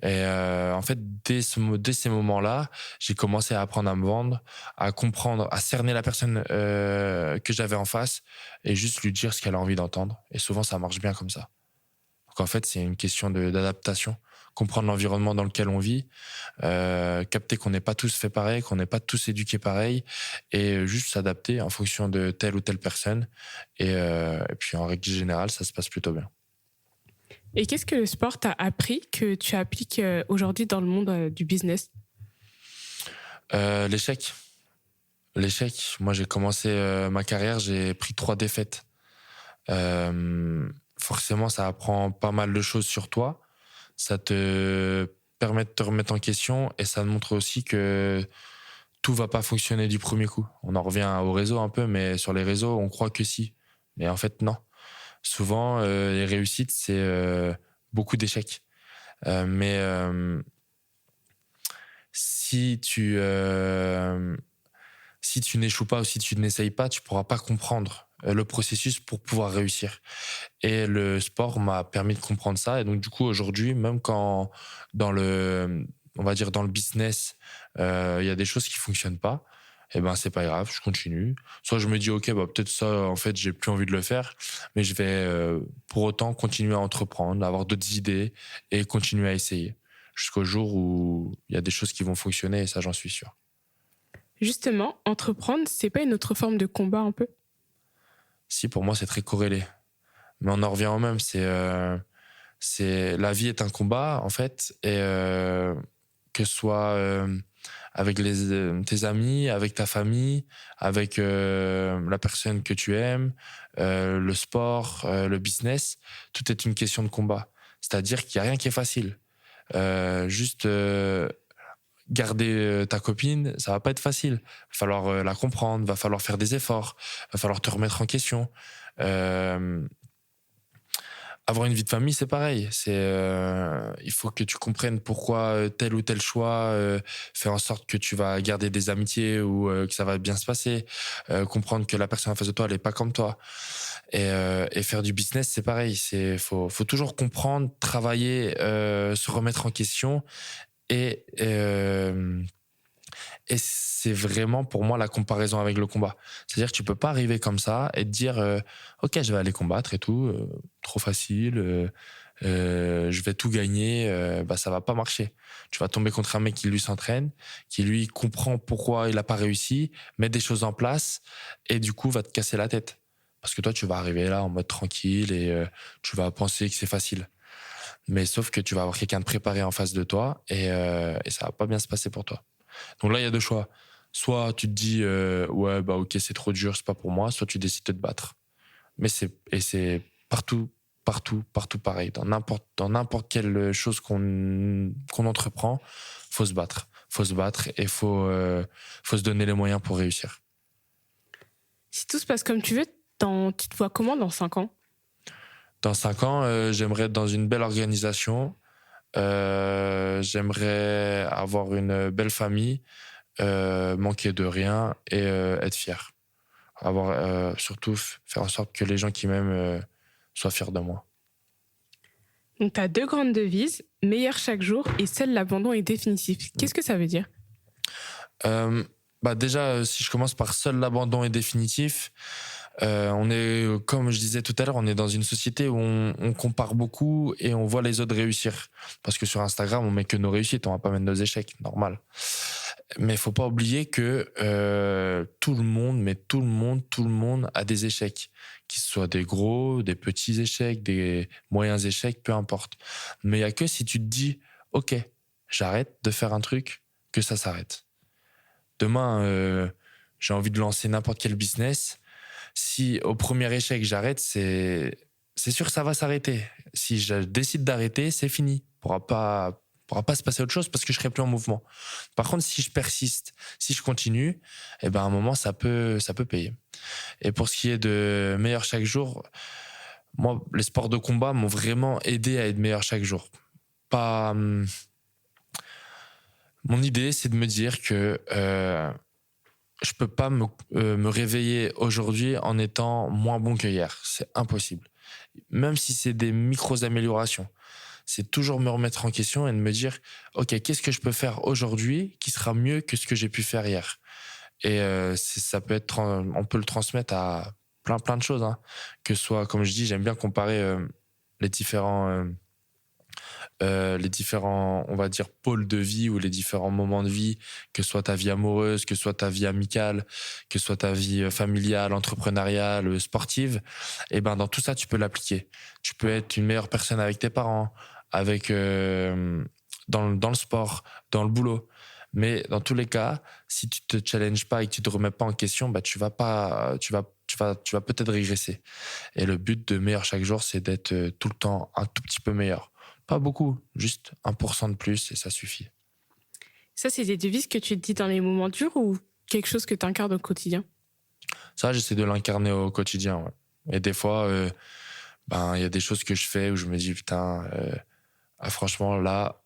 Speaker 2: Et en fait, dès ces moments-là, j'ai commencé à apprendre à me vendre, à comprendre, à cerner la personne que j'avais en face et juste lui dire ce qu'elle a envie d'entendre. Et souvent, ça marche bien comme ça. Donc en fait, c'est une question d'adaptation. Comprendre l'environnement dans lequel on vit, capter qu'on n'est pas tous fait pareil, qu'on n'est pas tous éduqués pareil, et juste s'adapter en fonction de telle ou telle personne. Et puis en règle générale, ça se passe plutôt bien.
Speaker 1: Et qu'est-ce que le sport t'a appris que tu appliques aujourd'hui dans le monde du business?
Speaker 2: L'échec. L'échec. Moi, j'ai commencé ma carrière, j'ai pris 3 défaites. Forcément, ça apprend pas mal de choses sur toi. Ça te permet de te remettre en question et ça te montre aussi que tout va pas fonctionner du premier coup. On en revient au réseau un peu, mais sur les réseaux, on croit que si. Mais en fait, non. Souvent, les réussites, c'est beaucoup d'échecs. Mais si tu si tu n'échoues pas ou si tu n'essayes pas, tu pourras pas comprendre le processus pour pouvoir réussir. Et le sport m'a permis de comprendre ça. Et donc, du coup, aujourd'hui, même quand on va dire dans le business, il y a des choses qui fonctionnent pas, eh ben, c'est pas grave, je continue. Soit je me dis, OK, bah, peut-être ça, en fait, j'ai plus envie de le faire, mais je vais, pour autant continuer à entreprendre, avoir d'autres idées et continuer à essayer jusqu'au jour où il y a des choses qui vont fonctionner et ça, j'en suis sûr.
Speaker 1: Justement, entreprendre, c'est pas une autre forme de combat un peu?
Speaker 2: Si, pour moi, c'est très corrélé. Mais on en revient au même. La vie est un combat, en fait. Et que ce soit avec tes amis, avec ta famille, avec la personne que tu aimes, le sport, le business, tout est une question de combat. C'est-à-dire qu'il n'y a rien qui est facile. Juste garder ta copine, ça va pas être facile. Va falloir la comprendre, va falloir faire des efforts, va falloir te remettre en question. Euh, Avoir une vie de famille, c'est pareil. Il faut que tu comprennes pourquoi tel ou tel choix fait en sorte que tu vas garder des amitiés ou que ça va bien se passer. Comprendre que la personne en face de toi, elle est pas comme toi. Et faire du business, c'est pareil. Faut toujours comprendre, travailler, se remettre en question et et c'est vraiment pour moi la comparaison avec le combat. C'est-à-dire que tu peux pas arriver comme ça et te dire OK, je vais aller combattre et tout, trop facile, je vais tout gagner, bah ça va pas marcher. Tu vas tomber contre un mec qui lui s'entraîne, qui lui comprend pourquoi il a pas réussi, met des choses en place et du coup va te casser la tête. Parce que toi tu vas arriver là en mode tranquille et tu vas penser que c'est facile. Mais sauf que tu vas avoir quelqu'un de préparé en face de toi et ça va pas bien se passer pour toi. Donc là, il y a 2 choix. Soit tu te dis ouais, bah OK, c'est trop dur, c'est pas pour moi, soit tu décides de te battre. Mais c'est partout pareil. Dans n'importe quelle chose qu'on entreprend, faut se battre. Faut se battre et faut se donner les moyens pour réussir.
Speaker 1: Si tout se passe comme tu veux, tu te vois comment dans 5 ans?
Speaker 2: Dans 5 ans, j'aimerais être dans une belle organisation. J'aimerais avoir une belle famille, manquer de rien et être fier. Surtout faire en sorte que les gens qui m'aiment soient fiers de moi.
Speaker 1: Donc, tu as 2 grandes devises, meilleur chaque jour et seul l'abandon est définitif. Qu'est-ce que ça veut dire?
Speaker 2: Bah déjà, si je commence par seul l'abandon est définitif, on est, comme je disais tout à l'heure, on est dans une société où on compare beaucoup et on voit les autres réussir. Parce que sur Instagram, on met que nos réussites, on va pas mettre nos échecs, normal. Mais il faut pas oublier que tout le monde a des échecs. Qu'ils soient des gros, des petits échecs, des moyens échecs, peu importe. Mais il y a que si tu te dis, OK, j'arrête de faire un truc, que ça s'arrête. Demain, j'ai envie de lancer n'importe quel business. Si au premier échec, j'arrête, c'est sûr que ça va s'arrêter. Si je décide d'arrêter, c'est fini. Pourra pas se passer autre chose parce que je serai plus en mouvement. Par contre, si je persiste, si je continue, eh ben, à un moment, ça peut payer. Et pour ce qui est de meilleur chaque jour, moi, les sports de combat m'ont vraiment aidé à être meilleur chaque jour. pas. Mon idée, c'est de me dire que je peux pas me réveiller aujourd'hui en étant moins bon que hier. C'est impossible. Même si c'est des micros-améliorations. C'est toujours me remettre en question et de me dire, OK, qu'est-ce que je peux faire aujourd'hui qui sera mieux que ce que j'ai pu faire hier? Et ça peut être, on peut le transmettre à plein de choses, hein. Que ce soit, comme je dis, j'aime bien comparer les différents on va dire, pôles de vie ou les différents moments de vie, que ce soit ta vie amoureuse, que ce soit ta vie amicale, que ce soit ta vie familiale, entrepreneuriale, sportive. Et ben, dans tout ça, tu peux l'appliquer. Tu peux être une meilleure personne avec tes parents, avec dans le sport, dans le boulot. Mais dans tous les cas, si tu te challenges pas et que tu te remets pas en question, bah tu vas peut-être régresser. Et le but de meilleur chaque jour, c'est d'être tout le temps un tout petit peu meilleur. Pas beaucoup, juste 1% de plus et ça suffit.
Speaker 1: Ça, c'est des devises que tu te dis dans les moments durs ou quelque chose que tu incarnes au quotidien?
Speaker 2: Ça, j'essaie de l'incarner au quotidien. Ouais. Et des fois, il y a des choses que je fais où je me dis, putain, franchement, là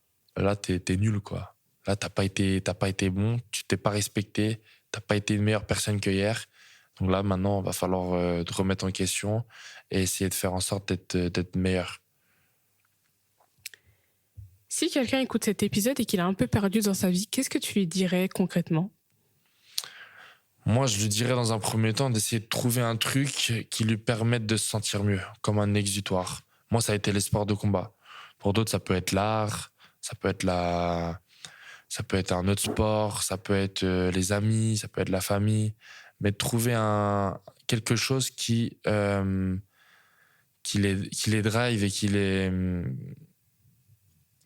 Speaker 2: t'es nul, quoi. Là, t'as pas été bon, tu t'es pas respecté, t'as pas été une meilleure personne que hier. Donc là, maintenant, il va falloir te remettre en question et essayer de faire en sorte d'être meilleur.
Speaker 1: Si quelqu'un écoute cet épisode et qu'il est un peu perdu dans sa vie, qu'est-ce que tu lui dirais concrètement?
Speaker 2: Moi, je lui dirais dans un premier temps d'essayer de trouver un truc qui lui permette de se sentir mieux, comme un exutoire. Moi, ça a été les sports de combat. Pour d'autres, ça peut être l'art, ça peut être un autre sport, ça peut être les amis, ça peut être la famille. Mais de trouver quelque chose qui les drive et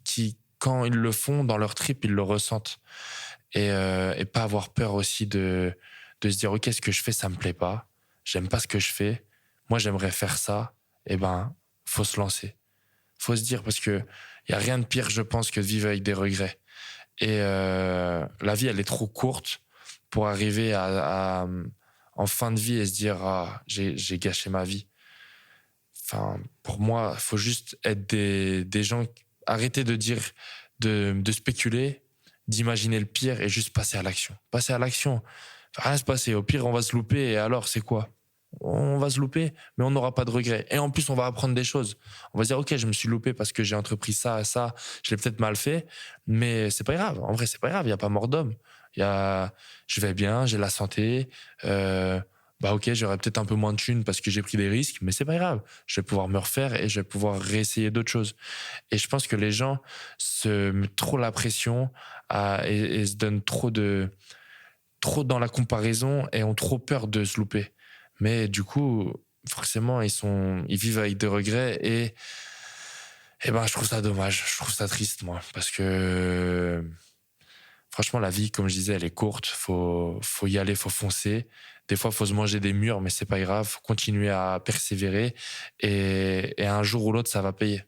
Speaker 2: qui, quand ils le font dans leur trip, ils le ressentent. Et pas avoir peur aussi de se dire, OK, ce que je fais, ça me plaît pas. J'aime pas ce que je fais. Moi, j'aimerais faire ça. Eh ben, faut se lancer. Faut se dire, parce que y a rien de pire, je pense, que de vivre avec des regrets. Et la vie, elle est trop courte pour arriver en fin de vie et se dire, ah, j'ai gâché ma vie. Enfin, pour moi, il faut juste être des gens, arrêter de dire, de spéculer, d'imaginer le pire et juste passer à l'action. Passer à l'action. Rien se passer. Au pire, on va se louper et alors, c'est quoi? On va se louper, mais on n'aura pas de regrets. Et en plus, on va apprendre des choses. On va se dire, OK, je me suis loupé parce que j'ai entrepris ça et ça. Je l'ai peut-être mal fait, mais c'est pas grave. En vrai, c'est pas grave. Il n'y a pas mort d'homme. Je vais bien, j'ai la santé. OK, j'aurai peut-être un peu moins de thunes parce que j'ai pris des risques, mais c'est pas grave. Je vais pouvoir me refaire et je vais pouvoir réessayer d'autres choses. Et je pense que les gens se mettent trop la pression et se donnent trop dans la comparaison et ont trop peur de se louper. Mais du coup, forcément, ils vivent avec des regrets et ben, je trouve ça dommage. Je trouve ça triste, moi, parce que franchement, la vie, comme je disais, elle est courte. Faut y aller, faut foncer. Des fois, faut se manger des murs, mais c'est pas grave. Faut continuer à persévérer et un jour ou l'autre, ça va payer.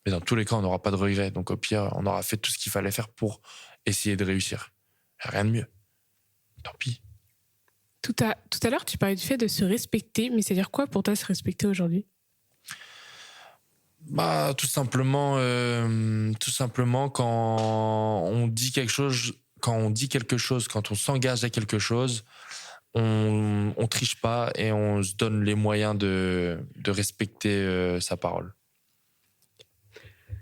Speaker 2: Mais dans tous les cas, on n'aura pas de regrets. Donc, au pire, on aura fait tout ce qu'il fallait faire pour essayer de réussir. Rien de mieux. Tant pis.
Speaker 1: Tout à l'heure, tu parlais du fait de se respecter, mais c'est-à-dire quoi pour toi se respecter aujourd'hui?
Speaker 2: Tout simplement, quand on dit quelque chose, quand on s'engage à quelque chose, on triche pas et on se donne les moyens de respecter sa parole.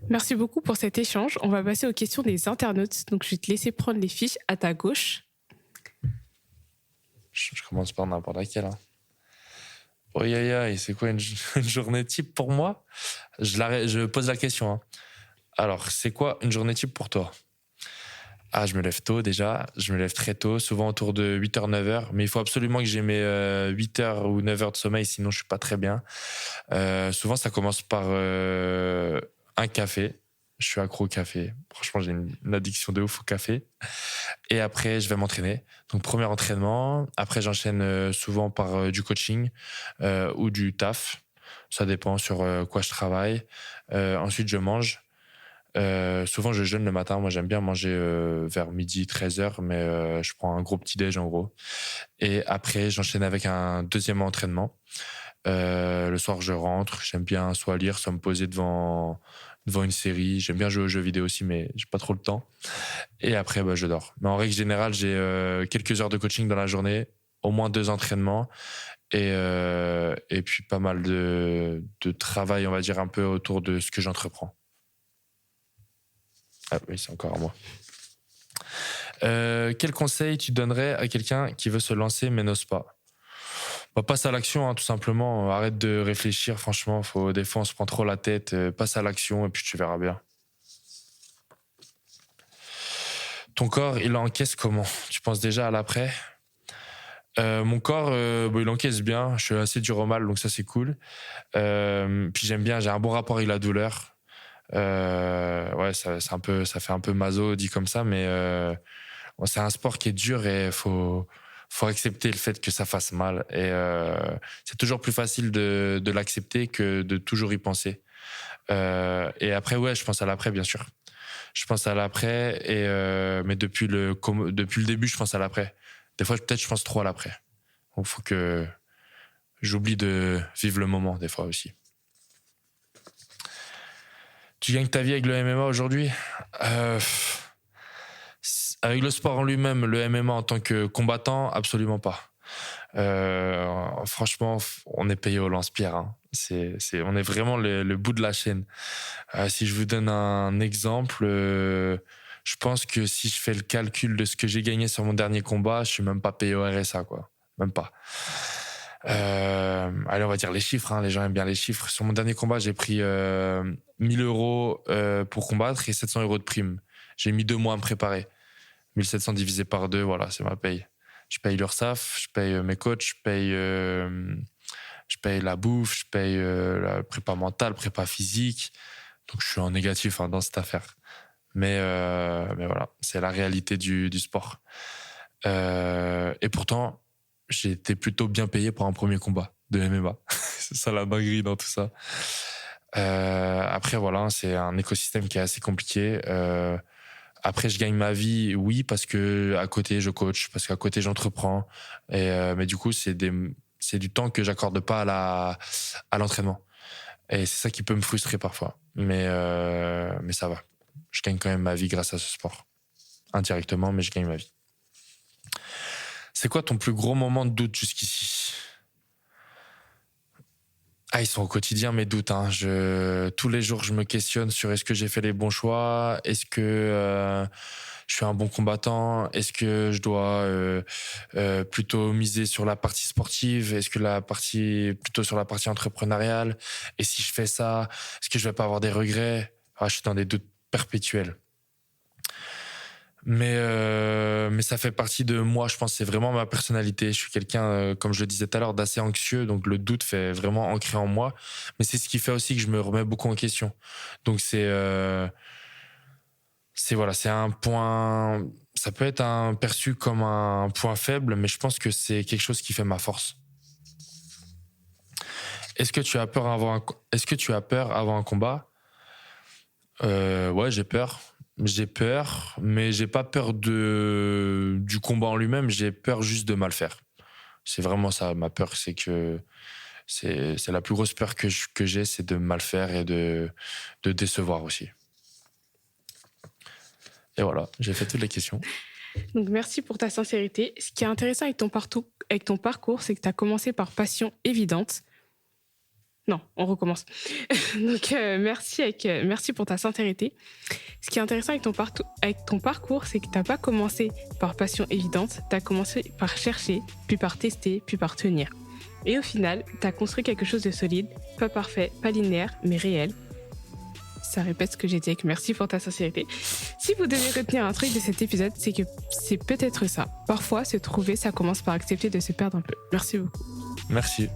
Speaker 1: Merci beaucoup pour cet échange. On va passer aux questions des internautes. Donc, je vais te laisser prendre les fiches à ta gauche.
Speaker 2: Je commence par n'importe laquelle. Hein. Oh, c'est quoi une journée type pour moi? Je pose la question. Hein. Alors, c'est quoi une journée type pour toi? Je me lève tôt déjà. Je me lève très tôt, souvent autour de 8h, 9h. Mais il faut absolument que j'ai mes 8h ou 9h de sommeil, sinon je suis pas très bien. Souvent, ça commence par un café. Je suis accro au café. Franchement, j'ai une addiction de ouf au café. Et après, je vais m'entraîner. Donc, premier entraînement. Après, j'enchaîne souvent par du coaching ou du taf. Ça dépend sur quoi je travaille. Ensuite, je mange. Souvent, je jeûne le matin. Moi, j'aime bien manger vers midi, 13h, mais je prends un gros petit-déj, en gros. Et après, j'enchaîne avec un deuxième entraînement. Le soir, je rentre. J'aime bien soit lire, soit me poser devant une série. J'aime bien jouer aux jeux vidéo aussi, mais j'ai pas trop le temps. Et après, je dors. Mais en règle générale, j'ai quelques heures de coaching dans la journée, au moins 2 entraînements, et puis pas mal de travail, on va dire, un peu autour de ce que j'entreprends. Ah oui, c'est encore à moi. Quel conseil tu donnerais à quelqu'un qui veut se lancer mais n'ose pas? Passe à l'action, hein, tout simplement. Arrête de réfléchir, franchement. Des fois, on se prend trop la tête. Passe à l'action et puis tu verras bien. Ton corps, il encaisse comment? Tu penses déjà à l'après? Mon corps, il encaisse bien. Je suis assez dur au mal, donc ça, c'est cool. Puis j'aime bien, j'ai un bon rapport avec la douleur. Ouais, ça fait un peu maso dit comme ça, mais c'est un sport qui est dur et faut accepter le fait que ça fasse mal. Et c'est toujours plus facile de l'accepter que de toujours y penser. Et après, ouais, je pense à l'après, bien sûr. Je pense à l'après, mais depuis le début, je pense à l'après. Des fois, peut-être, je pense trop à l'après. Donc, il faut que j'oublie de vivre le moment, des fois aussi. Tu gagnes ta vie avec le MMA aujourd'hui? Avec le sport en lui-même, le MMA en tant que combattant, absolument pas. Franchement, on est payé au lance-pierre. Hein. On est vraiment le bout de la chaîne. Si je vous donne un exemple, je pense que si je fais le calcul de ce que j'ai gagné sur mon dernier combat, je suis même pas payé au RSA, quoi. Même pas. Allez, on va dire les chiffres. Hein. Les gens aiment bien les chiffres. Sur mon dernier combat, j'ai pris 1 000 € pour combattre et 700 € de prime. J'ai mis 2 mois à me préparer. 1700 divisé par 2, voilà, c'est ma paye. Je paye l'URSSAF, je paye mes coachs, je paye la bouffe, je paye la prépa mentale, prépa physique. Donc je suis en négatif dans cette affaire. Mais voilà, c'est la réalité du sport. Et pourtant, j'ai été plutôt bien payé pour un premier combat de MMA. C'est ça la dinguerie dans tout ça. Après, voilà, c'est un écosystème qui est assez compliqué. Après, je gagne ma vie, oui, parce que à côté, je coach, parce qu'à côté, j'entreprends. Mais du coup, c'est du temps que j'accorde pas à l'entraînement. Et c'est ça qui peut me frustrer parfois. Mais ça va. Je gagne quand même ma vie grâce à ce sport. Indirectement, mais je gagne ma vie. C'est quoi ton plus gros moment de doute jusqu'ici? Ils sont au quotidien, mes doutes. Hein. Tous les jours, je me questionne sur est-ce que j'ai fait les bons choix? Est-ce que je suis un bon combattant? Est-ce que je dois plutôt miser sur la partie sportive? Est-ce que plutôt sur la partie entrepreneuriale? Et si je fais ça, est-ce que je vais pas avoir des regrets? Je suis dans des doutes perpétuels. Mais ça fait partie de moi, je pense. C'est vraiment ma personnalité. Je suis quelqu'un, comme je le disais tout à l'heure, d'assez anxieux. Donc le doute fait vraiment ancrer en moi. Mais c'est ce qui fait aussi que je me remets beaucoup en question. Donc c'est un point. Ça peut être perçu comme un point faible, mais je pense que c'est quelque chose qui fait ma force. Est-ce que tu as peur avant un combat? Ouais, j'ai peur. J'ai peur, mais j'ai pas peur du combat en lui-même. J'ai peur juste de mal faire. C'est vraiment ça. Ma peur, c'est que c'est la plus grosse peur que j'ai, c'est de mal faire et de décevoir aussi. Et voilà, j'ai fait toutes les questions.
Speaker 1: Donc merci pour ta sincérité. Ce qui est intéressant avec ton parcours, c'est que tu as commencé par passion évidente. Non, on recommence. Donc, merci pour ta sincérité. Ce qui est intéressant avec ton parcours, c'est que tu n'as pas commencé par passion évidente, tu as commencé par chercher, puis par tester, puis par tenir. Et au final, tu as construit quelque chose de solide, pas parfait, pas linéaire, mais réel. Ça répète ce que j'ai dit avec merci pour ta sincérité. Si vous devez retenir un truc de cet épisode, c'est que c'est peut-être ça. Parfois, se trouver, ça commence par accepter de se perdre un peu. Merci beaucoup.
Speaker 2: Merci.